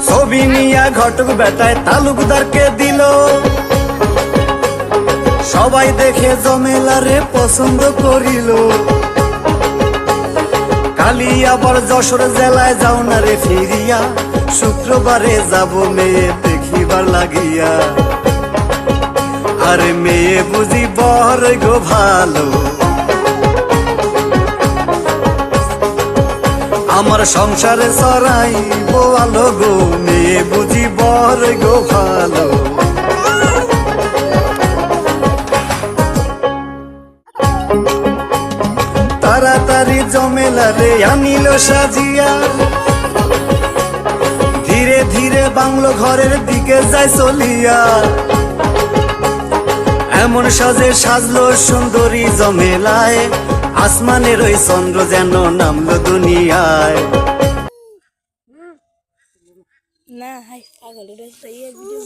ছবি নিয়া ঘটক বেটায় তালুকদারকে দিল, সবাই দেখে জমেলারে পছন্দ করিল। কালি আবার যশোর জেলায় যাও না রে ফিরিয়া, শুক্রবারে যাব মেয়ে দেখিবার লাগিয়া। আরে মেয়ে বুঝি বর গো ভালো, আমার সংসারে সরাই বোয়ালো গো, মেয়ে বুঝি বর গো ভালো। তাড়াতাড়ি জমেলারে আনিল সাজিয়া, ধীরে ধীরে বাংলো ঘরের দিকে যায় চলিয়া। এমন সাজে সাজলো সুন্দরী জমেলায়, আসমানের ওই চন্দ্র যেন নামলো দুনিয়ায়। না হাই পাগল, এটা ভিডিও